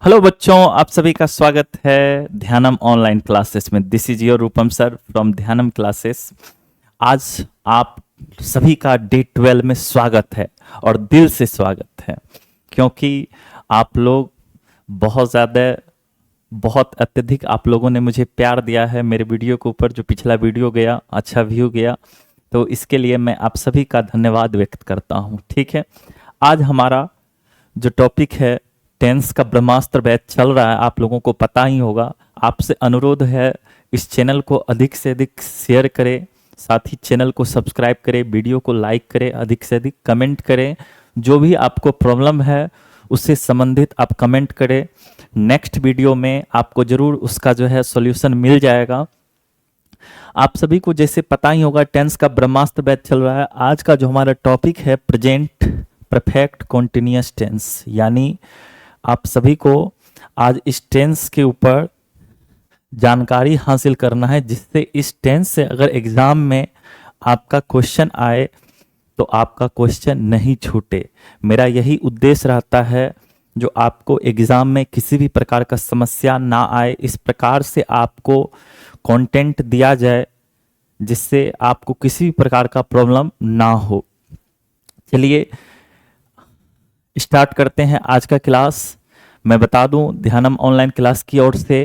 Hello बच्चों, आप सभी का स्वागत है ध्यानम ऑनलाइन क्लासेस में। This is your Rupam sir from Dhyanam classes. आज आप सभी का डे 12 में स्वागत है और दिल से स्वागत है, क्योंकि आप लोग बहुत ज़्यादा बहुत अत्यधिक आप लोगों ने मुझे प्यार दिया है मेरे वीडियो के ऊपर। जो पिछला वीडियो गया अच्छा व्यू गया, तो इसके लिए मैं आप सभी का धन्यवाद व्यक्त करता हूँ। ठीक है, आज हमारा जो टॉपिक है टेंस का ब्रह्मास्त्र बैच चल रहा है, आप लोगों को पता ही होगा। आपसे अनुरोध है इस चैनल को अधिक से अधिक शेयर करें, साथ ही चैनल को सब्सक्राइब करें, वीडियो को लाइक करें, अधिक से अधिक कमेंट करें। जो भी आपको प्रॉब्लम है उससे संबंधित आप कमेंट करें। नेक्स्ट वीडियो में आपको जरूर उसका जो है सॉल्यूशन मिल जाएगा। आप सभी को जैसे पता ही होगा टेंस का ब्रह्मास्त्र बैच चल रहा है। आज का जो हमारा टॉपिक है प्रेजेंट परफेक्ट कॉन्टिन्यूअस टेंस, यानी आप सभी को आज इस टेंस के ऊपर जानकारी हासिल करना है, जिससे इस टेंस से अगर एग्जाम में आपका क्वेश्चन आए तो आपका क्वेश्चन नहीं छूटे। मेरा यही उद्देश्य रहता है, जो आपको एग्जाम में किसी भी प्रकार का समस्या ना आए, इस प्रकार से आपको कंटेंट दिया जाए जिससे आपको किसी भी प्रकार का प्रॉब्लम ना हो। चलिए स्टार्ट करते हैं आज का क्लास। मैं बता दूं, ध्यानम ऑनलाइन क्लास की ओर से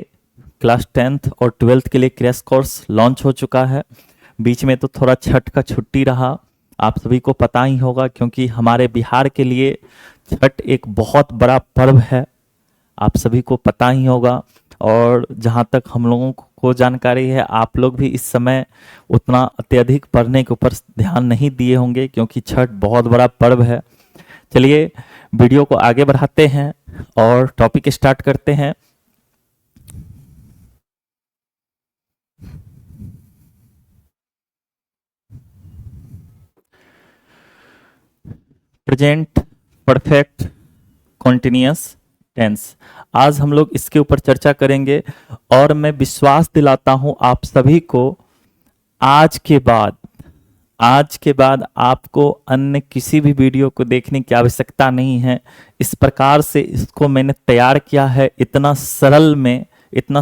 क्लास 10th और 12th के लिए क्रैश कोर्स लॉन्च हो चुका है। बीच में तो थोड़ा छठ का छुट्टी रहा, आप सभी को पता ही होगा, क्योंकि हमारे बिहार के लिए छठ एक बहुत बड़ा पर्व है, आप सभी को पता ही होगा। और जहाँ तक हम लोगों को जानकारी है, आप लोग भी इस समय उतना अत्यधिक पढ़ने के ऊपर ध्यान नहीं दिए होंगे, क्योंकि छठ बहुत बड़ा पर्व है। चलिए वीडियो को आगे बढ़ाते हैं और टॉपिक स्टार्ट करते हैं। प्रेजेंट परफेक्ट कॉन्टिन्यूअस टेंस, आज हम लोग इसके ऊपर चर्चा करेंगे। और मैं विश्वास दिलाता हूं आप सभी को, आज के बाद आपको अन्य किसी भी वीडियो को देखने की आवश्यकता नहीं है। इस प्रकार से इसको मैंने तैयार किया है, इतना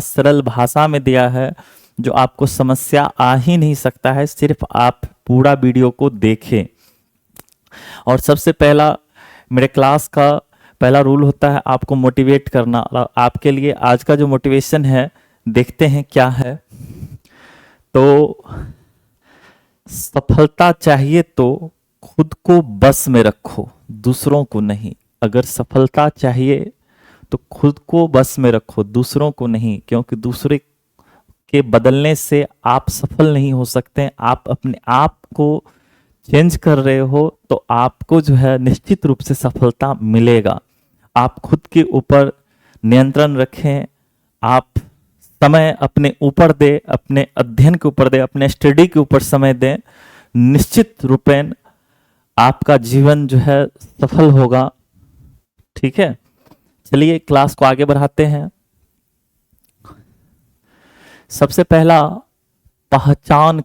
सरल भाषा में दिया है, जो आपको समस्या आ ही नहीं सकता है, सिर्फ आप पूरा वीडियो को देखें। और सबसे पहला मेरे क्लास का पहला रूल होता है आपको मोटिवेट करना। और आपके लिए आज का जो मोटिवेशन है, देखते हैं क्या है। तो सफलता चाहिए तो खुद को बस में रखो, दूसरों को नहीं। अगर सफलता चाहिए तो खुद को बस में रखो, दूसरों को नहीं, क्योंकि दूसरे के बदलने से आप सफल नहीं हो सकते। आप अपने आप को चेंज कर रहे हो तो आपको जो है निश्चित रूप से सफलता मिलेगा। आप खुद के ऊपर नियंत्रण रखें, आप समय अपने ऊपर दे, अपने अध्ययन के ऊपर दे, अपने स्टडी के ऊपर समय दें। निश्चित रूपेण आपका जीवन जो है सफल होगा। ठीक है, चलिए क्लास को आगे बढ़ाते हैं। सबसे पहला, पहचाने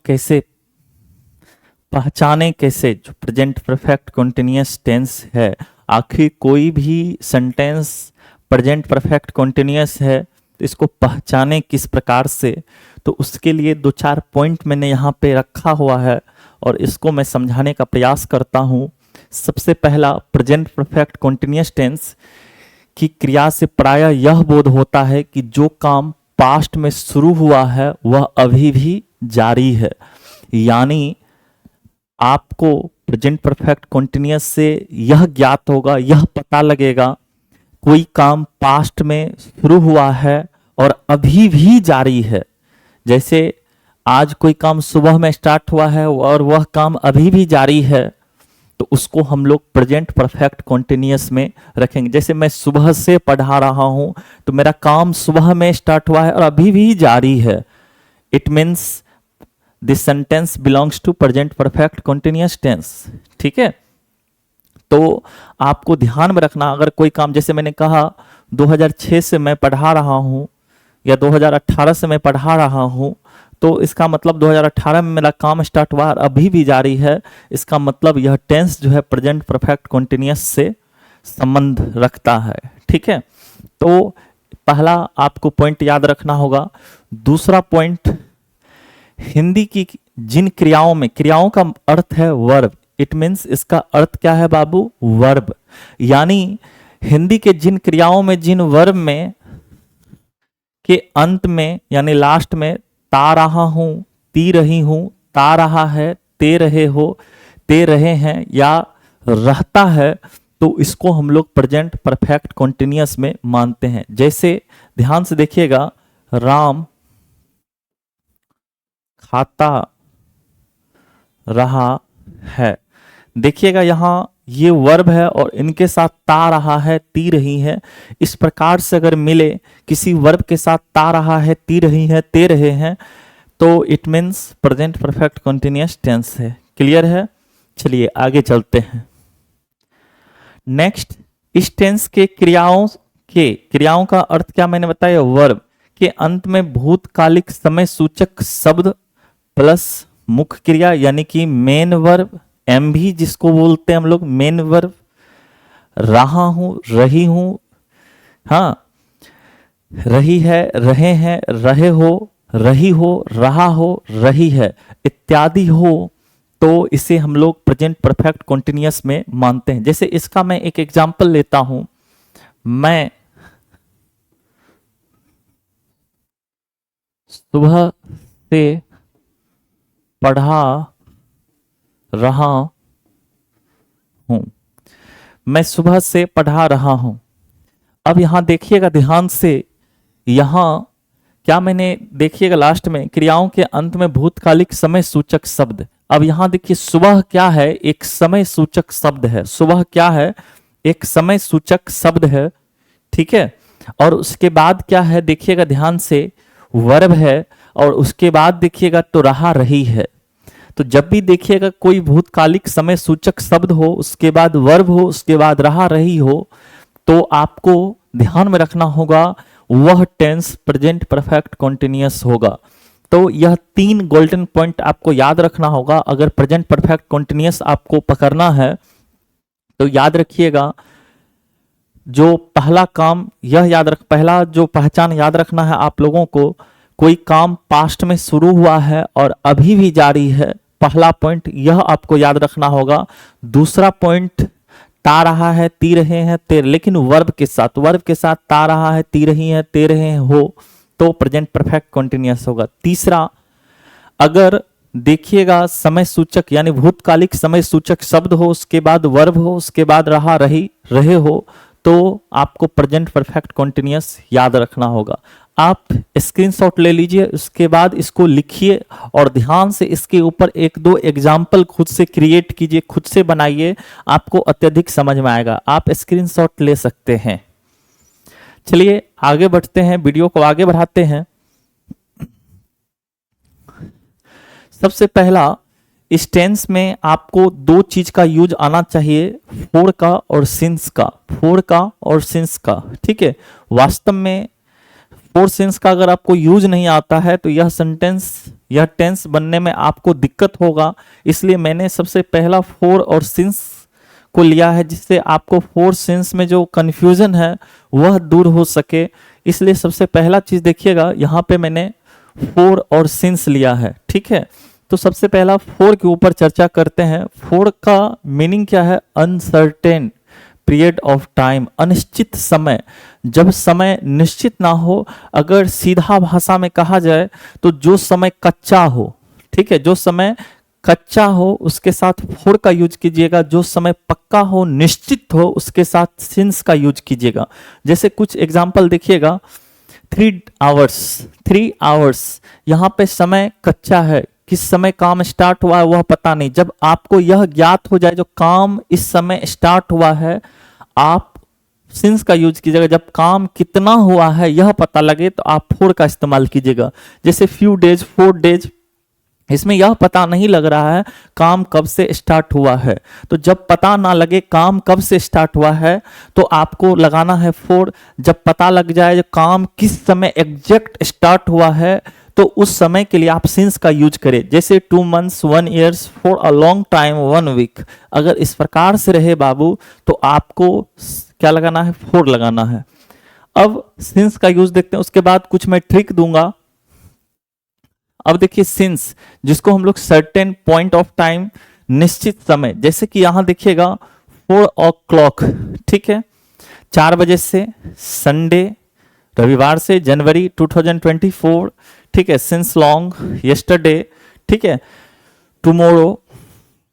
कैसे जो प्रेजेंट परफेक्ट कॉन्टिन्यूअस टेंस है। आखिर कोई भी सेंटेंस प्रेजेंट परफेक्ट कॉन्टिन्यूअस है तो इसको पहचाने किस प्रकार से, तो उसके लिए 2-4 पॉइंट मैंने यहाँ पे रखा हुआ है और इसको मैं समझाने का प्रयास करता हूँ। सबसे पहला, प्रेजेंट परफेक्ट कॉन्टिन्यूअस टेंस की क्रिया से प्रायः यह बोध होता है कि जो काम पास्ट में शुरू हुआ है वह अभी भी जारी है। यानी आपको प्रेजेंट परफेक्ट कॉन्टिन्यूअस से यह ज्ञात होगा, यह पता लगेगा, कोई काम पास्ट में शुरू हुआ है और अभी भी जारी है। जैसे आज कोई काम सुबह में स्टार्ट हुआ है और वह काम अभी भी जारी है, तो उसको हम लोग प्रेजेंट परफेक्ट कॉन्टिन्यूअस में रखेंगे। जैसे मैं सुबह से पढ़ा रहा हूं तो मेरा काम सुबह में स्टार्ट हुआ है और अभी भी जारी है। It means this sentence belongs to present perfect continuous tense. ठीक है, तो आपको ध्यान में रखना, अगर कोई काम, जैसे मैंने कहा 2006 से मैं पढ़ा रहा हूं या 2018 से मैं पढ़ा रहा हूं, तो इसका मतलब 2018 में मेरा काम स्टार्ट हुआ और अभी भी जारी है। इसका मतलब यह टेंस जो है प्रेजेंट परफेक्ट कॉन्टिन्यूअस से संबंध रखता है। ठीक है, तो पहला आपको पॉइंट याद रखना होगा। दूसरा पॉइंट, हिंदी की जिन क्रियाओं में, क्रियाओं का अर्थ है वर्ब, इट मीन्स इसका अर्थ क्या है बाबू, वर्ब। यानी हिंदी के जिन क्रियाओं में, जिन वर्ब में के अंत में यानी लास्ट में ता रहा हूं, ती रही हूं, ता रहा है, ते रहे हो, ते रहे हैं या रहता है, तो इसको हम लोग प्रेजेंट परफेक्ट कॉन्टिन्यूअस में मानते हैं। जैसे ध्यान से देखिएगा, राम खाता रहा है, देखिएगा यहां ये वर्ब है और इनके साथ ता रहा है, ती रही है। इस प्रकार से अगर मिले किसी वर्ब के साथ ता रहा है, ती रही है, ते रहे हैं, तो it means present perfect continuous tense है। क्लियर है? चलिए आगे चलते हैं। नेक्स्ट, इस टेंस के क्रियाओं का अर्थ क्या मैंने बताया, वर्ब के अंत में भूतकालिक समय सूचक शब्द प्लस मुख्य क्रिया यानी कि मेन वर्ब, एम भी जिसको बोलते हैं हम लोग मेन वर्ब, रहा हूं, रही हूं, हाँ, रही है, रहे हैं, रहे हो, रही हो, रहा हो, रही है इत्यादि हो, तो इसे हम लोग प्रेजेंट परफेक्ट कॉन्टिन्यूअस में मानते हैं। जैसे इसका मैं एक एग्जांपल लेता हूं, मैं सुबह से पढ़ा रहा हूं, मैं सुबह से पढ़ा रहा हूं। अब यहां देखिएगा ध्यान से, यहां क्या मैंने, देखिएगा लास्ट में क्रियाओं के अंत में भूतकालिक समय सूचक शब्द। अब यहां देखिए सुबह क्या है, एक समय सूचक शब्द है। सुबह क्या है, एक समय सूचक शब्द है, ठीक है। और उसके बाद क्या है, देखिएगा ध्यान से, वर्ब है और उसके बाद देखिएगा तो रहा रही है। तो जब भी देखिएगा कोई भूतकालिक समय सूचक शब्द हो, उसके बाद वर्ब हो, उसके बाद रहा रही हो, तो आपको ध्यान में रखना होगा वह टेंस प्रेजेंट परफेक्ट कॉन्टिन्यूअस होगा। तो यह 3 गोल्डन पॉइंट आपको याद रखना होगा अगर प्रेजेंट परफेक्ट कॉन्टिन्यूअस आपको पकड़ना है। तो याद रखिएगा, जो पहला काम यह पहला जो पहचान याद रखना है आप लोगों को, कोई काम पास्ट में शुरू हुआ है और अभी भी जारी है, पहला पॉइंट यह आपको याद रखना होगा। दूसरा पॉइंट, ता रहा है, ती रहे हैं, ते, लेकिन वर्ब के साथ ता रहा है, ती रही है, ते रहे हैं हो, तो प्रेजेंट परफेक्ट कॉन्टिन्यूअस होगा। तीसरा, अगर देखिएगा समय सूचक यानी भूतकालिक समय सूचक शब्द हो, उसके बाद वर्ब हो, उसके बाद रहा रही रहे हो, तो आपको प्रेजेंट परफेक्ट कॉन्टिन्यूअस याद रखना होगा। आप स्क्रीनशॉट ले लीजिए, उसके बाद इसको लिखिए और ध्यान से इसके ऊपर 1-2 एग्जाम्पल खुद से क्रिएट कीजिए, खुद से बनाइए, आपको अत्यधिक समझ में आएगा। आप स्क्रीनशॉट ले सकते हैं। चलिए आगे बढ़ते हैं, वीडियो को आगे बढ़ाते हैं। सबसे पहला, इस टेंस में आपको 2 चीज का यूज आना चाहिए, फोर का और सिंस का, फोर का और सिंस का, ठीक है। वास्तव में फोर सिंस का अगर आपको यूज नहीं आता है तो यह टेंस बनने में आपको दिक्कत होगा, इसलिए मैंने सबसे पहला फोर और सिंस को लिया है, जिससे आपको फोर सिंस में जो कंफ्यूजन है वह दूर हो सके। इसलिए सबसे पहला चीज देखिएगा, यहाँ पे मैंने फोर और सिंस लिया है, ठीक है। तो सबसे पहला फोर के ऊपर चर्चा करते हैं। फोर का मीनिंग क्या है, अनसर्टेन पीरियड ऑफ टाइम, अनिश्चित समय, जब समय निश्चित ना हो। अगर सीधा भाषा में कहा जाए तो जो समय कच्चा हो, ठीक है, जो समय कच्चा हो उसके साथ फोर का यूज कीजिएगा, जो समय पक्का हो, निश्चित हो, उसके साथ सिंस का यूज कीजिएगा। जैसे कुछ एग्जांपल देखिएगा, 3 आवर्स, यहाँ पे समय कच्चा है, किस समय काम स्टार्ट हुआ है वह पता नहीं। जब आपको यह ज्ञात हो जाए जो काम इस समय स्टार्ट हुआ है, आप सिंस का यूज कीजिएगा। जब काम कितना हुआ है यह पता लगे तो आप फोर का इस्तेमाल कीजिएगा। जैसे फ्यू डेज, 4 डेज, इसमें यह पता नहीं लग रहा है काम कब से स्टार्ट हुआ है, तो जब पता ना लगे काम कब से स्टार्ट हुआ है तो आपको लगाना है 4। जब पता लग जाए जो काम किस समय एग्जैक्ट स्टार्ट हुआ है तो उस समय के लिए आप सिंस का यूज करें। जैसे 2 months, 1 year, for a long time, 1 week। अगर इस प्रकार से रहे बाबू तो आपको क्या लगाना है, 4 लगाना है। अब सिंस का यूज देखते हैं, उसके बाद कुछ मैं ट्रिक दूंगा। अब देखिए सिंस, जिसको हम लोग सर्टेन पॉइंट ऑफ टाइम, निश्चित समय, जैसे कि यहां देखिएगा 4 o'clock, ठीक है, 4 बजे से, संडे, रविवार से, जनवरी 2024, ठीक है, सिंस लॉन्ग, यस्टरडे, ठीक है, tomorrow,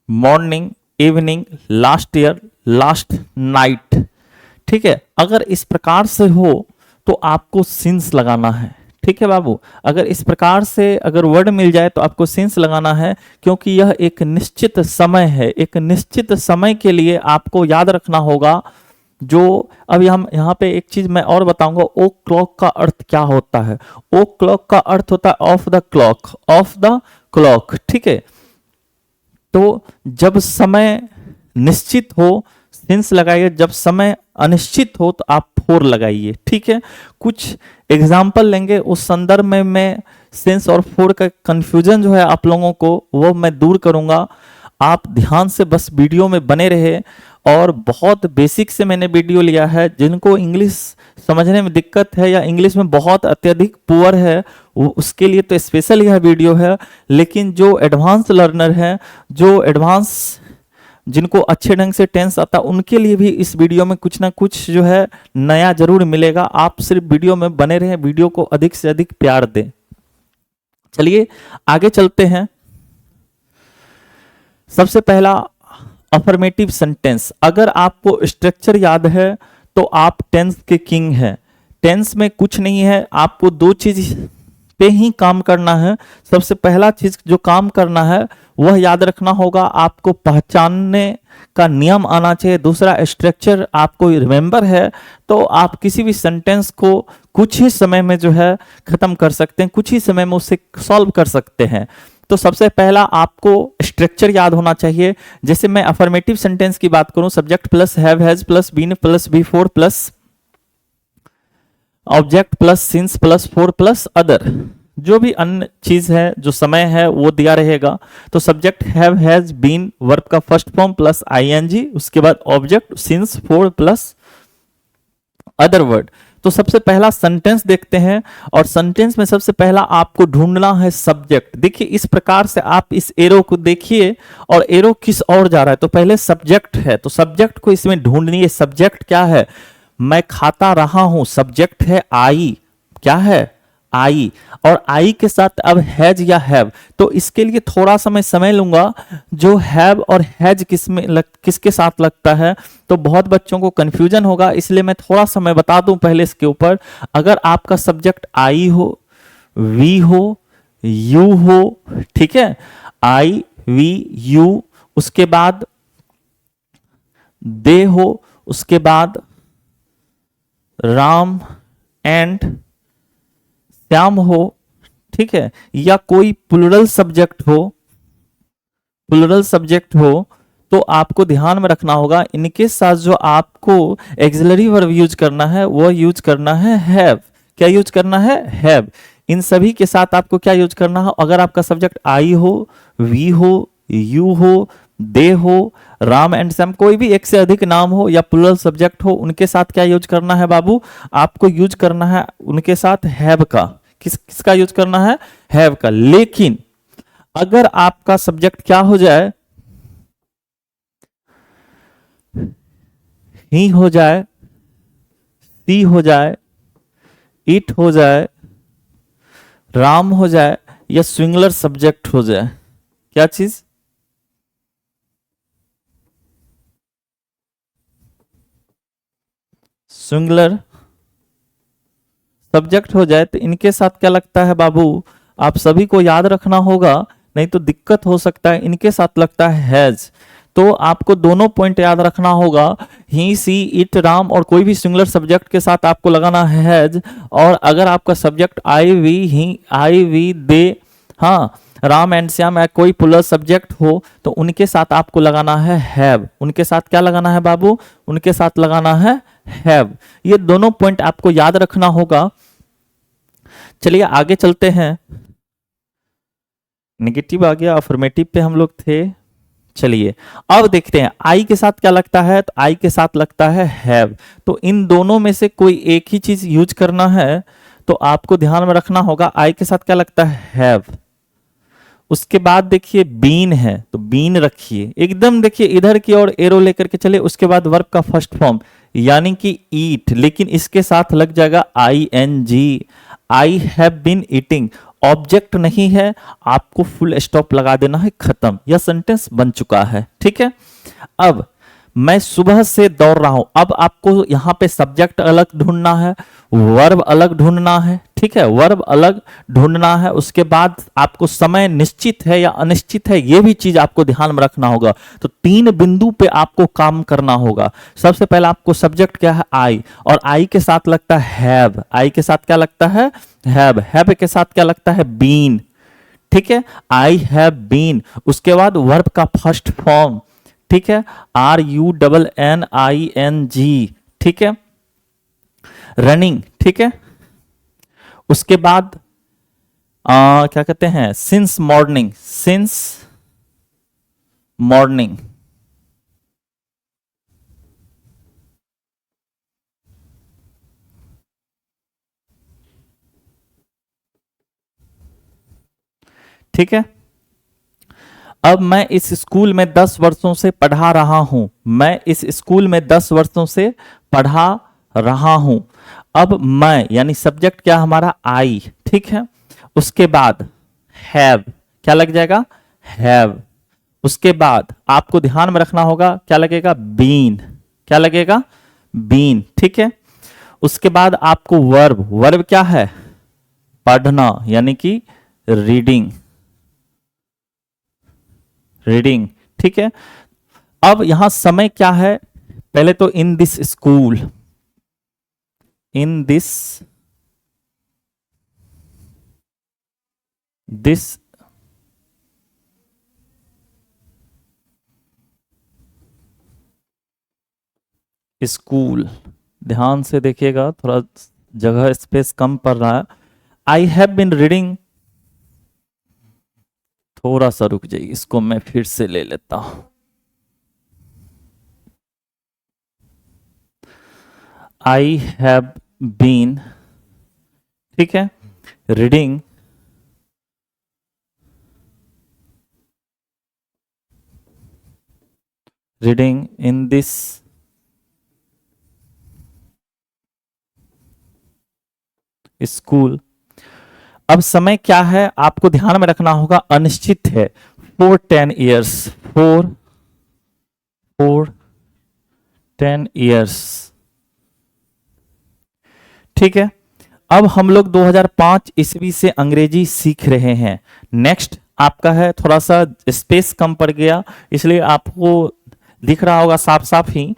morning, evening, last year, last night, ठीक है। अगर इस प्रकार से हो तो आपको सिंस लगाना है, ठीक है बाबू। अगर इस प्रकार से अगर वर्ड मिल जाए तो आपको सिंस लगाना है, क्योंकि यह एक निश्चित समय है। एक निश्चित समय के लिए आपको याद रखना होगा। जो अब हम यहाँ पे एक चीज मैं और बताऊंगा, ओ क्लॉक का अर्थ क्या होता है। ओ क्लॉक का अर्थ होता है of the clock, of the clock, ठीक है। तो जब समय निश्चित हो सिंस लगाइए, जब समय अनिश्चित हो तो आप फोर लगाइए, ठीक है। कुछ एग्जाम्पल लेंगे, उस संदर्भ में मैं सिंस और फोर का कंफ्यूजन जो है आप लोगों को वो मैं दूर करूंगा। आप ध्यान से बस वीडियो में बने रहे। और बहुत बेसिक से मैंने वीडियो लिया है, जिनको इंग्लिश समझने में दिक्कत है या इंग्लिश में बहुत अत्यधिक पुअर है, वो उसके लिए तो स्पेशल यह वीडियो है। लेकिन जो एडवांस लर्नर है, जो एडवांस जिनको अच्छे ढंग से टेंस आता, उनके लिए भी इस वीडियो में कुछ ना कुछ जो है नया जरूर मिलेगा। आप सिर्फ वीडियो में बने रहें, वीडियो को अधिक से अधिक प्यार दें। चलिए आगे चलते हैं। सबसे पहला अफर्मेटिव सेंटेंस। अगर आपको स्ट्रक्चर याद है तो आप टेंस के किंग हैं। टेंस में कुछ नहीं है, आपको दो चीज पे ही काम करना है। सबसे पहला चीज जो काम करना है वह याद रखना होगा, आपको पहचानने का नियम आना चाहिए। दूसरा, स्ट्रक्चर आपको रिमेंबर है तो आप किसी भी सेंटेंस को कुछ ही समय में जो है खत्म कर सकते हैं, कुछ ही समय में उसे सॉल्व कर सकते हैं। तो सबसे पहला आपको स्ट्रक्चर याद होना चाहिए। जैसे मैं अफर्मेटिव सेंटेंस की बात करूं, subject plus have has plus been plus before plus object plus since plus for plus other, जो भी अन्य चीज है जो समय है वो दिया रहेगा। तो subject have has been verb का फर्स्ट फॉर्म प्लस आईएनजी, उसके बाद object since for plus other word. तो सबसे पहला सेंटेंस देखते हैं, और सेंटेंस में सबसे पहला आपको ढूंढना है सब्जेक्ट। देखिए इस प्रकार से आप इस एरो को देखिए, और एरो किस ओर जा रहा है, तो पहले सब्जेक्ट है, तो सब्जेक्ट को इसमें ढूंढनी है। सब्जेक्ट क्या है, मैं खाता रहा हूं, सब्जेक्ट है आई, क्या है आई, और आई के साथ अब हैज या हैव। तो इसके लिए थोड़ा सा मैं समय लूंगा, जो हैव और हैज किसके साथ लगता है, तो बहुत बच्चों को कंफ्यूजन होगा, इसलिए मैं थोड़ा सा मैं बता दूं पहले इसके ऊपर। अगर आपका सब्जेक्ट आई हो, वी हो, यू हो, ठीक है, आई वी यू, उसके बाद दे हो, उसके बाद राम एंड श्याम हो, ठीक है, या कोई प्लूरल सब्जेक्ट हो, प्लूरल सब्जेक्ट हो, तो आपको ध्यान में रखना होगा इनके साथ जो आपको एक्सिलरी वर्ब यूज करना है वो यूज करना है हैव। क्या यूज करना है, हैव। इन सभी के साथ आपको क्या यूज करना है, अगर आपका सब्जेक्ट आई हो, वी हो, यू हो, दे हो, राम एंड श्याम, कोई भी एक से अधिक नाम हो या प्लूरल सब्जेक्ट हो, उनके साथ क्या यूज करना है बाबू, आपको यूज करना है उनके साथ हैव का। किसका यूज करना है, हैव का। लेकिन अगर आपका सब्जेक्ट क्या हो जाए, ही हो जाए, सी हो जाए, इट हो जाए, राम हो जाए, या सिंगुलर सब्जेक्ट हो जाए, क्या चीज, सिंगुलर सब्जेक्ट हो जाए, तो इनके साथ क्या लगता है बाबू, आप सभी को याद रखना होगा, नहीं तो दिक्कत हो सकता है। इनके साथ लगता है हैज। तो आपको दोनों पॉइंट याद रखना होगा, ही सी इट राम, और कोई भी सिंगुलर सब्जेक्ट के साथ आपको लगाना है हैज। और अगर आपका subject I we he, I we they, हाँ, राम एंड श्याम, या कोई प्लूरल सब्जेक्ट हो, तो उनके साथ आपको लगाना है हैव। उनके साथ क्या लगाना है बाबू, उनके साथ लगाना है हैव। ये दोनों पॉइंट आपको याद रखना होगा। चलिए आगे चलते हैं। नेगेटिव आ गया, अफर्मेटिव पे हम लोग थे। चलिए अब देखते हैं आई के साथ क्या लगता है, तो आई के साथ लगता है हैव। तो इन दोनों में से कोई एक ही चीज यूज करना है, तो आपको ध्यान में रखना होगा आई के साथ क्या लगता है, हैव। उसके बाद देखिए बीन है, तो बीन रखिए एकदम, देखिए इधर की ओर एरो लेकर के चले। उसके बाद वर्ब का फर्स्ट फॉर्म यानी कि ईट, लेकिन इसके साथ लग जाएगा I N G. I have been eating, object नहीं है, आपको फुल स्टॉप लगा देना है, खत्म, यह सेंटेंस बन चुका है। ठीक है, अब मैं सुबह से दौड़ रहा हूं, अब आपको यहां पे सब्जेक्ट अलग ढूंढना है, वर्ब अलग ढूंढना है। ठीक है, वर्ब अलग ढूंढना है। उसके बाद आपको समय निश्चित है या अनिश्चित है, यह भी चीज आपको ध्यान में रखना होगा। तो 3 बिंदु पे आपको काम करना होगा। सबसे पहले आपको सब्जेक्ट क्या है, आई, और आई के साथ लगता है हैव। आई के साथ क्या लगता है, हैव। हैव के साथ क्या लगता है, बीन। ठीक है, आई हैव बीन। उसके बाद वर्ब का फर्स्ट फॉर्म, ठीक है, RUNNING। ठीक है, रनिंग। ठीक है, उसके बाद क्या कहते हैं, सिंस मॉर्निंग, सिंस मॉर्निंग। ठीक है, अब मैं इस स्कूल में 10 वर्षों से पढ़ा रहा हूं, मैं इस स्कूल में 10 वर्षों से पढ़ा रहा हूं। अब मैं यानी सब्जेक्ट क्या हमारा, आई। ठीक है, उसके बाद हैव, क्या लग जाएगा, हैव। उसके बाद आपको ध्यान में रखना होगा क्या लगेगा, बीन। क्या लगेगा, बीन। ठीक है, उसके बाद आपको वर्ब, वर्ब क्या है, पढ़ना यानी कि रीडिंग, रीडिंग। ठीक है, अब यहां समय क्या है, पहले तो in this school, in this school. ध्यान से देखिएगा, थोड़ा जगह स्पेस कम पड़ रहा है। आई हैव बिन रीडिंग, थोड़ा सा रुक जाइए, इसको मैं फिर से ले लेता हूं। आई हैव बीन, ठीक है, रीडिंग इन दिस स्कूल। अब समय क्या है आपको ध्यान में रखना होगा, अनिश्चित है, फॉर 10 ईयर्स, फॉर 10 ईयर्स। ठीक है, अब हम लोग 2005 ईस्वी से अंग्रेजी सीख रहे हैं। नेक्स्ट आपका है, थोड़ा सा स्पेस कम पड़ गया इसलिए आपको दिख रहा होगा साफ साफ ही।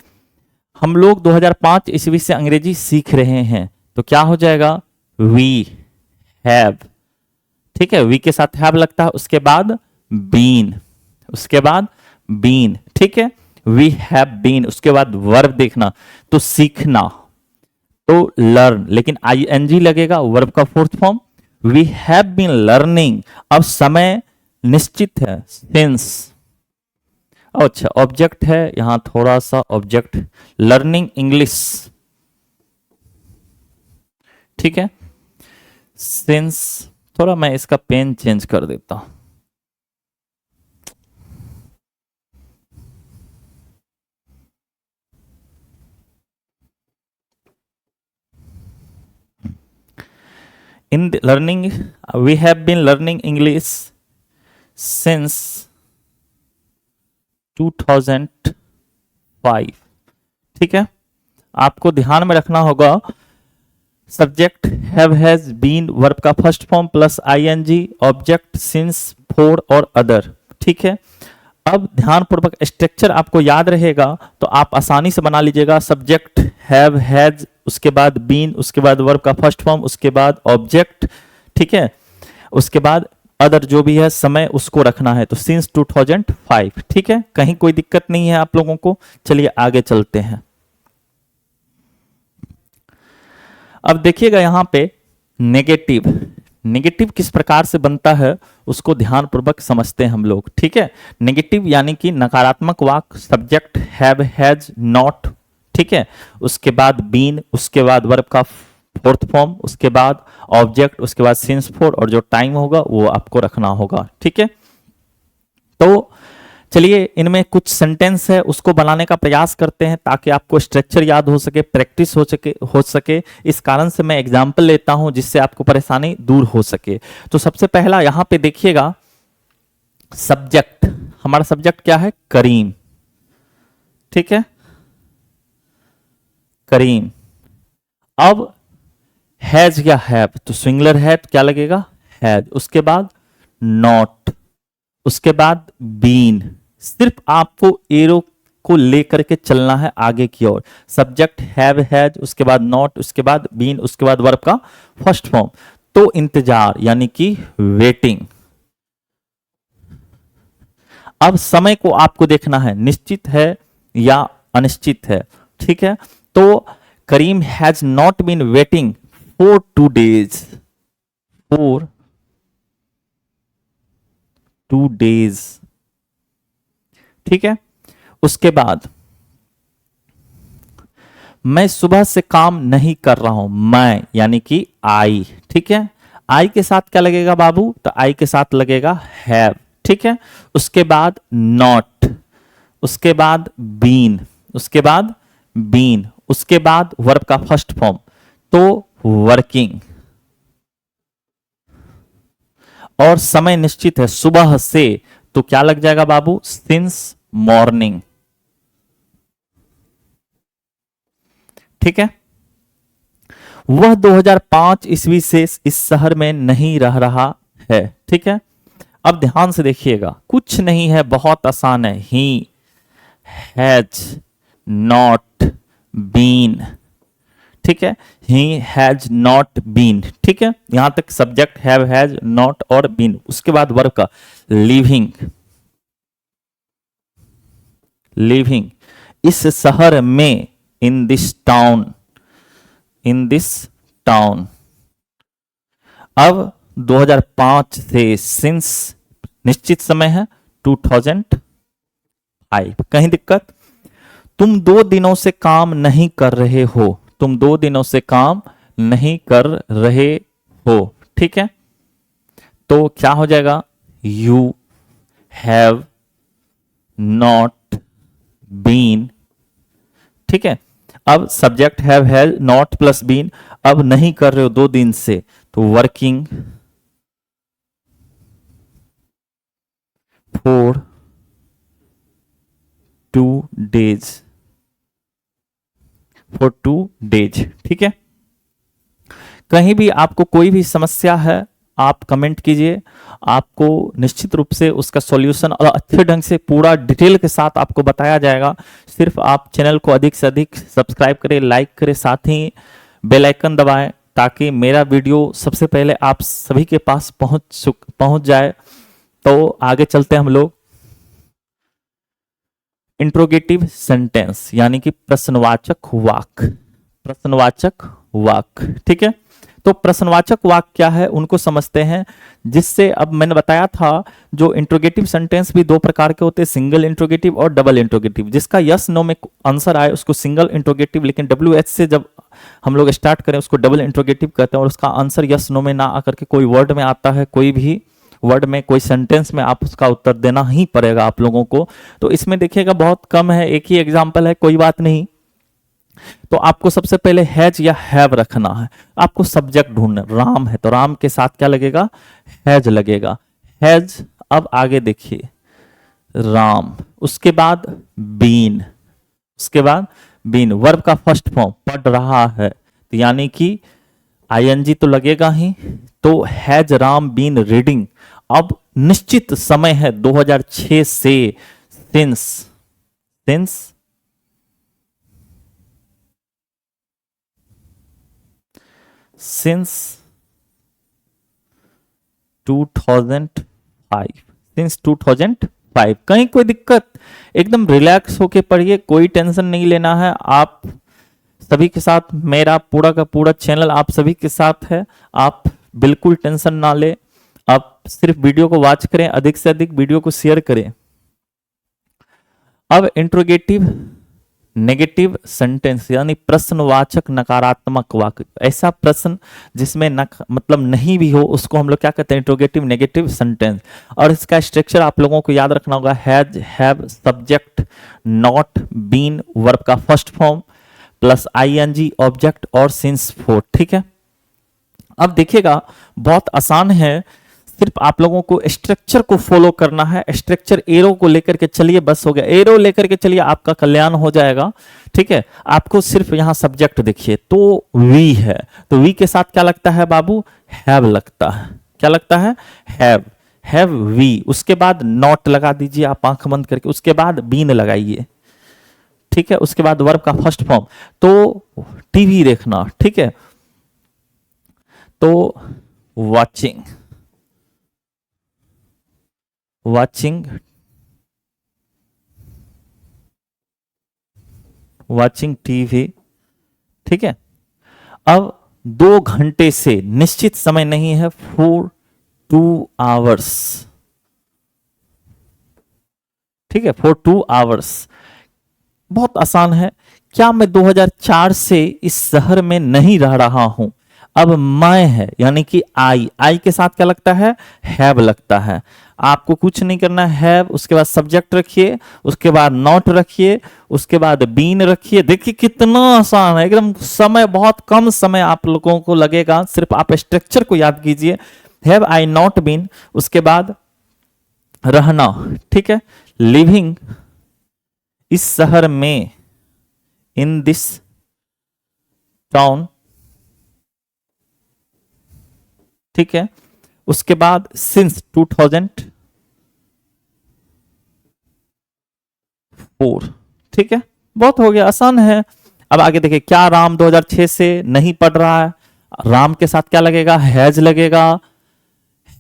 हम लोग 2005 ईस्वी से अंग्रेजी सीख रहे हैं, तो क्या हो जाएगा, वी हैव। ठीक है, वी के साथ हैव लगता है, उसके बाद बीन, उसके बाद बीन। ठीक है, वी हैव बीन। उसके बाद वर्ब देखना, तो सीखना, तो लर्न, लेकिन आईएनजी लगेगा, वर्ब का fourth form. We have been learning, अब समय निश्चित है, सिंस। अच्छा, ऑब्जेक्ट है यहां, थोड़ा सा ऑब्जेक्ट, लर्निंग इंग्लिश। ठीक है, सिंस, थोड़ा मैं इसका पेन चेंज कर देता हूं। In the learning, we have been learning English since 2005। ठीक है, आपको ध्यान में रखना होगा, subject have has been, verb का first form plus ING, object since, for और अदर। ठीक है, अब ध्यानपूर्वक स्ट्रक्चर आपको याद रहेगा तो आप आसानी से बना लीजिएगा। सब्जेक्ट हैव हैज, उसके बाद बीन, उसके बाद वर्ब का फर्स्ट फॉर्म, उसके बाद ऑब्जेक्ट। ठीक है, उसके बाद अदर जो भी है समय उसको रखना है, तो सिंस 2005। ठीक है, कहीं कोई दिक्कत नहीं है आप लोगों को। चलिए आगे चलते हैं। अब देखिएगा यहां पे नेगेटिव, नेगेटिव किस प्रकार से बनता है उसको ध्यानपूर्वक समझते हैं हम लोग, ठीक है। नेगेटिव यानी कि नकारात्मक वाक्य, सब्जेक्ट हैव, हैज, नॉट, ठीक है, उसके बाद बीन, उसके बाद वर्ब का फोर्थ फॉर्म, उसके बाद ऑब्जेक्ट, उसके बाद सिंस फोर, और जो टाइम होगा वो आपको रखना होगा, ठीक है। तो चलिए इनमें कुछ सेंटेंस है उसको बनाने का प्रयास करते हैं ताकि आपको स्ट्रक्चर याद हो सके, प्रैक्टिस हो सके। इस कारण से मैं एग्जाम्पल लेता हूं जिससे आपको परेशानी दूर हो सके। तो सबसे पहला यहां पे देखिएगा, सब्जेक्ट, हमारा सब्जेक्ट क्या है? करीम, ठीक है, करीम। अब हैज या हैव, तो सिंगुलर है तो क्या लगेगा? हैज। उसके बाद नॉट, उसके बाद बीन। सिर्फ आपको एरो को लेकर के चलना है आगे की ओर। सब्जेक्ट हैव, हैज, उसके बाद नॉट, उसके बाद बीन, उसके बाद वर्ब का फर्स्ट फॉर्म। तो इंतजार यानी कि वेटिंग। अब समय को आपको देखना है, निश्चित है या अनिश्चित है, ठीक है। तो Karim has not been waiting for 2 days, for 2 days, ठीक है। उसके बाद मैं सुबह से काम नहीं कर रहा हूं, मैं यानी कि आई, ठीक है। आई के साथ क्या लगेगा बाबू? तो आई के साथ लगेगा हैव, ठीक है। उसके बाद नॉट, उसके बाद बीन, उसके बाद बीन, उसके बाद वर्ब का फर्स्ट फॉर्म, तो वर्किंग। और समय निश्चित है सुबह से, तो क्या लग जाएगा बाबू? सिंस मॉर्निंग, ठीक है। वह 2005 ईस्वी से इस शहर में नहीं रह रहा है, ठीक है। अब ध्यान से देखिएगा, कुछ नहीं है, बहुत आसान है। ही हैज नॉट बीन, ठीक है, ही हैज नॉट बीन, ठीक है। यहां तक सब्जेक्ट हैव, हैज, नॉट और बीन। उसके बाद वर्ब का लिविंग, लिविंग इस शहर में, in this town, in this town. अब 2005 से, सिंस निश्चित समय है 2005। कहीं दिक्कत? तुम 2 दिनों से काम नहीं कर रहे हो, तुम 2 दिनों से काम नहीं कर रहे हो, ठीक है। तो क्या हो जाएगा? यू हैव नॉट बीन, ठीक है। अब subject have, has, not plus been. अब नहीं कर रहे हो 2 दिन से, तो working for 2 days, for 2 days, ठीक है। कहीं भी आपको कोई भी समस्या है आप कमेंट कीजिए, आपको निश्चित रूप से उसका सॉल्यूशन और अच्छे ढंग से पूरा डिटेल के साथ आपको बताया जाएगा। सिर्फ आप चैनल को अधिक से अधिक सब्सक्राइब करें, लाइक करें, साथ ही बेल आइकन दबाएं ताकि मेरा वीडियो सबसे पहले आप सभी के पास पहुंच जाए। तो आगे चलते हैं हम लोग। इंट्रोगेटिव सेंटेंस यानी कि प्रश्नवाचक वाक्य, प्रश्नवाचक वाक्य, ठीक है। तो प्रश्नवाचक वाक्य क्या है उनको समझते हैं, जिससे अब मैंने बताया था जो इंट्रोगेटिव सेंटेंस भी 2 प्रकार के होते हैं, सिंगल इंट्रोगेटिव और डबल इंट्रोगेटिव। जिसका यस नो में आंसर आए उसको सिंगल इंट्रोगेटिव, लेकिन WH से जब हम लोग स्टार्ट करें उसको डबल इंट्रोगेटिव कहते हैं। और उसका आंसर यस नो में ना आकर के कोई वर्ड में आता है, कोई भी वर्ड में, कोई सेंटेंस में आप उसका उत्तर देना ही पड़ेगा आप लोगों को। तो इसमें देखिएगा बहुत कम है, एक ही एग्जाम्पल है, कोई बात नहीं। तो आपको सबसे पहले हैज या हैव रखना है। आपको सब्जेक्ट ढूंढना, राम है तो राम के साथ क्या लगेगा? हैज लगेगा, हैज। अब आगे देखिए, राम, उसके बाद बीन, उसके बाद बीन, वर्ब का फर्स्ट फॉर्म, पढ़ रहा है, तो यानी कि ING तो लगेगा ही। तो हैज राम बीन रीडिंग। अब निश्चित समय है 2006 से, सिंस, सिंस सिंस 2005, सिंस 2005। कहीं कोई दिक्कत? एकदम रिलैक्स होके पढ़िए, कोई टेंशन नहीं लेना है। आप सभी के साथ, मेरा पूरा का पूरा चैनल आप सभी के साथ है। आप बिल्कुल टेंशन ना ले, आप सिर्फ वीडियो को वॉच करें, अधिक से अधिक वीडियो को शेयर करें। अब इंट्रोगेटिव नेगेटिव सेंटेंस यानी प्रश्नवाचक नकारात्मक वाक्य, ऐसा प्रश्न जिसमें मतलब नहीं भी हो उसको हम लोग क्या कहते हैं, इंट्रोगेटिव नेगेटिव सेंटेंस। और इसका स्ट्रक्चर आप लोगों को याद रखना होगा, has, have, subject, not, been, verb का first form plus ING, object और सिंस फोर। ठीक है, अब देखिएगा बहुत आसान है, सिर्फ आप लोगों को स्ट्रक्चर को फॉलो करना है। स्ट्रक्चर एरो को लेकर के चलिए, बस हो गया, एरो लेकर के चलिए, आपका कल्याण हो जाएगा। ठीक है, आपको सिर्फ यहां सब्जेक्ट देखिए तो वी है, तो वी के साथ क्या लगता है बाबू, हैव लगता है। क्या लगता है, हैव, हैव वी। उसके बाद नॉट लगा दीजिए आप आंख बंद करके, उसके बाद बीन लगाइए। ठीक है, उसके बाद वर्ब का फर्स्ट फॉर्म, तो टीवी देखना। ठीक है, तो वॉचिंग, वॉचिंग, वॉचिंग टीवी। ठीक है, अब 2 घंटे से निश्चित समय नहीं है, फॉर 2 आवर्स। ठीक है, फॉर 2 आवर्स, बहुत आसान है। क्या मैं 2004 से इस शहर में नहीं रह रहा हूं, अब मैं है यानी कि आई के साथ क्या लगता है, हैव लगता है। आपको कुछ नहीं करना है, हैव, उसके बाद सब्जेक्ट रखिए, उसके बाद नॉट रखिए, उसके बाद बीन रखिए। देखिए कितना आसान है एकदम, समय बहुत कम समय आप लोगों को लगेगा, सिर्फ आप स्ट्रक्चर को याद कीजिए। हैव आई नॉट बीन, उसके बाद रहना। ठीक है, लिविंग इस शहर में, इन दिस टाउन। ठीक है, उसके बाद सिंस 2004। ठीक है, बहुत हो गया, आसान है। अब आगे देखिए, क्या राम 2006 से नहीं पढ़ रहा है, राम के साथ क्या लगेगा, हैज लगेगा।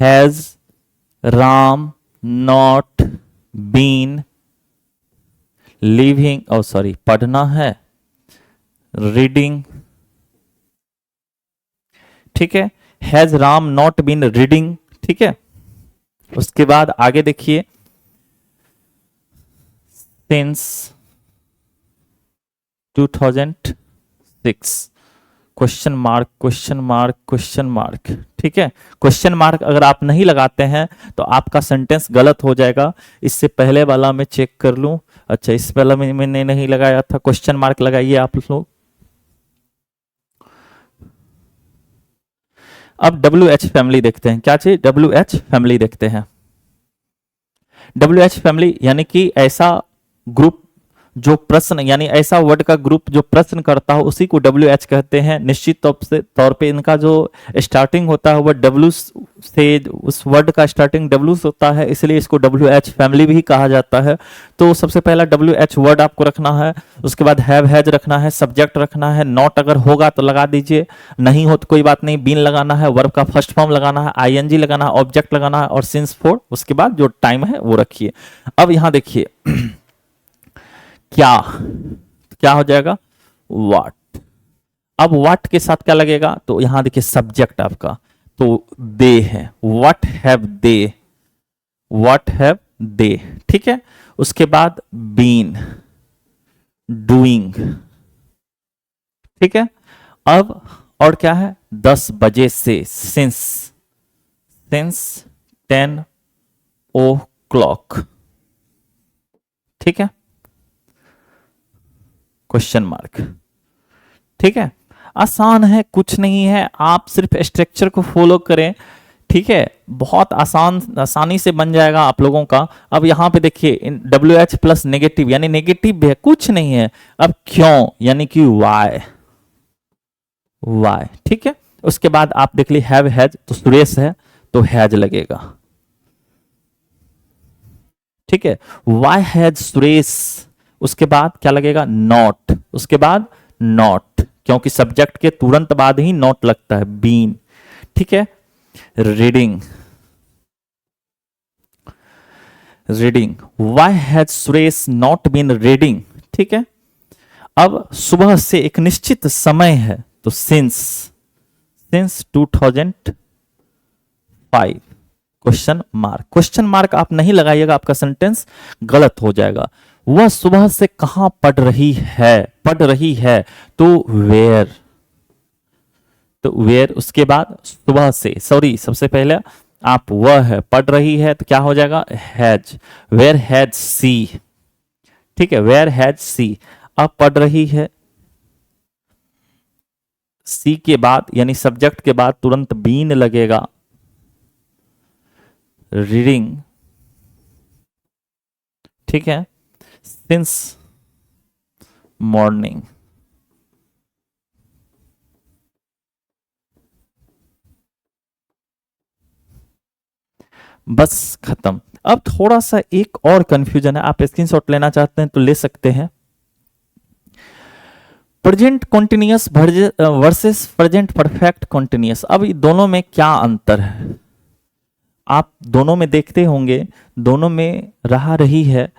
Has Ram not been living, oh sorry पढ़ना है, रीडिंग। ठीक है, has Ram not been reading. ठीक है, उसके बाद आगे देखिए, since 2006, question mark, question mark, question mark. ठीक है, क्वेश्चन मार्क अगर आप नहीं लगाते हैं तो आपका सेंटेंस गलत हो जाएगा। इससे पहले वाला मैं चेक कर लूं, अच्छा इस वाला में मैंने नहीं लगाया था, क्वेश्चन मार्क लगाइए आप लोग। अब WH फैमिली देखते हैं, क्या चाहिए, WH फैमिली देखते हैं। WH फैमिली यानी कि ऐसा ग्रुप जो प्रश्न, यानी ऐसा वर्ड का ग्रुप जो प्रश्न करता हो उसी को WH कहते हैं। निश्चित तौर पे इनका जो स्टार्टिंग होता है वह W से, उस वर्ड का स्टार्टिंग W से होता है, इसलिए इसको WH फैमिली भी कहा जाता है। तो सबसे पहला WH वर्ड आपको रखना है, उसके बाद हैव हैज रखना है, सब्जेक्ट रखना है, नॉट अगर होगा तो लगा दीजिए, नहीं हो तो कोई बात नहीं, बीन लगाना है, वर्ब का फर्स्ट फॉर्म लगाना है, ING लगाना है, ऑब्जेक्ट लगाना है और सिंस फोर, उसके बाद जो टाइम है वो रखिए। अब यहां देखिए क्या क्या हो जाएगा, व्हाट। अब व्हाट के साथ क्या लगेगा, तो यहां देखिए सब्जेक्ट आपका तो दे है, what have they, what have they. ठीक है, उसके बाद बीन, डूइंग। ठीक है, अब और क्या है, 10 बजे से, सिंस 10 o'clock। ठीक है, क्वेश्चन मार्क। ठीक है, आसान है, कुछ नहीं है, आप सिर्फ स्ट्रक्चर को फॉलो करें। ठीक है, बहुत आसानी से बन जाएगा आप लोगों का। अब यहां पे देखिए WH प्लस नेगेटिव, यानी नेगेटिव भी है, कुछ नहीं है। अब क्यों, यानी कि वाई, वाई। ठीक है, उसके बाद आप देख लीजिए हैव हैज, तो सुरेश है तो हैज लगेगा। ठीक है, वाई हैज सुरेश, उसके बाद क्या लगेगा, नॉट, उसके बाद नॉट, क्योंकि सब्जेक्ट के तुरंत बाद ही नॉट लगता है, बीन। ठीक है, reading, reading, why has Suresh not been reading. ठीक है, अब सुबह से एक निश्चित समय है, तो सिंस 2004। 5 क्वेश्चन मार्क आप नहीं लगाइएगा, आपका सेंटेंस गलत हो जाएगा। वह सुबह से कहां पढ़ रही है तो वेयर, उसके बाद सुबह से, सॉरी सबसे पहले आप वह है पढ़ रही है तो क्या हो जाएगा हैज, वेयर हैज सी, ठीक है, वेयर हैज सी। अब पढ़ रही है, सी के बाद यानी सब्जेक्ट के बाद तुरंत बीन लगेगा, रीडिंग, ठीक है, सिंस मॉर्निंग। बस खत्म। अब थोड़ा सा एक और कंफ्यूजन है, आप स्क्रीनशॉट लेना चाहते हैं तो ले सकते हैं। Present continuous versus present perfect continuous, अब दोनों में क्या अंतर है? आप दोनों में देखते होंगे, दोनों में रहा रही है,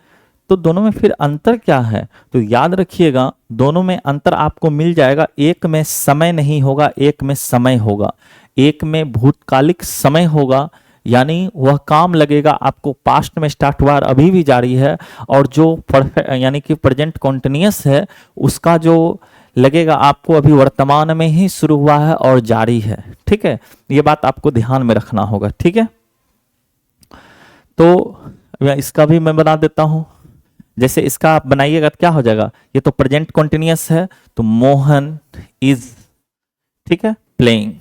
तो दोनों में फिर अंतर क्या है? तो याद रखिएगा दोनों में अंतर आपको मिल जाएगा, एक में समय नहीं होगा, एक में समय होगा। एक में भूतकालिक समय होगा, यानी वह काम लगेगा आपको पास्ट में स्टार्ट हुआ और अभी भी जारी है, और जो परफेक्ट यानी कि प्रेजेंट कॉन्टिन्यूअस है उसका जो लगेगा आपको अभी वर्तमान में ही शुरू हुआ है और जारी है, ठीक है, ये बात आपको ध्यान में रखना होगा, ठीक है। तो इसका भी मैं बना देता हूं, जैसे इसका आप बनाइएगा तो क्या हो जाएगा, ये तो प्रेजेंट कॉन्टिन्यूअस है तो मोहन इज, ठीक है, प्लेइंग,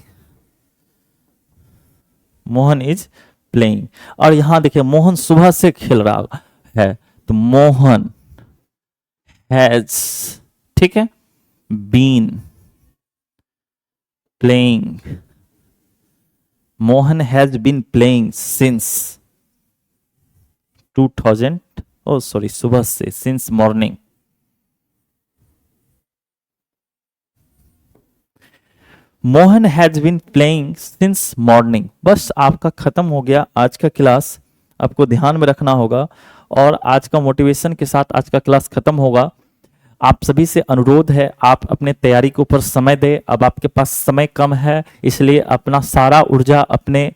मोहन इज प्लेइंग। और यहां देखिए मोहन सुबह से खेल रहा है तो मोहन हैज, ठीक है, been playing, Mohan has been playing since 2000, oh sorry सुबह से, since morning. Mohan has been playing since morning. बस आपका खत्म हो गया आज का क्लास, आपको ध्यान में रखना होगा, और आज का मोटिवेशन के साथ आज का क्लास खत्म होगा। आप सभी से अनुरोध है आप अपने तैयारी के ऊपर समय दें, अब आपके पास समय कम है इसलिए अपना सारा ऊर्जा अपने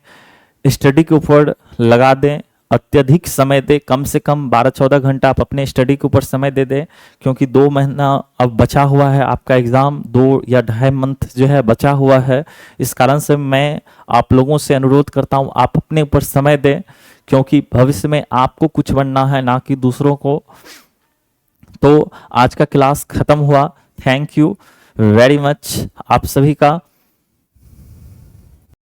स्टडी के ऊपर लगा दें, अत्यधिक समय दें, कम से कम 12-14 घंटा आप अपने स्टडी के ऊपर समय दे दें, क्योंकि 2 महीना अब बचा हुआ है आपका एग्ज़ाम, 2 या 2.5 मंथ जो है बचा हुआ है। इस कारण से मैं आप लोगों से अनुरोध करता हूं आप अपने ऊपर समय दें, क्योंकि भविष्य में आपको कुछ बनना है ना कि दूसरों को। तो आज का क्लास खत्म हुआ, थैंक यू वेरी मच आप सभी का।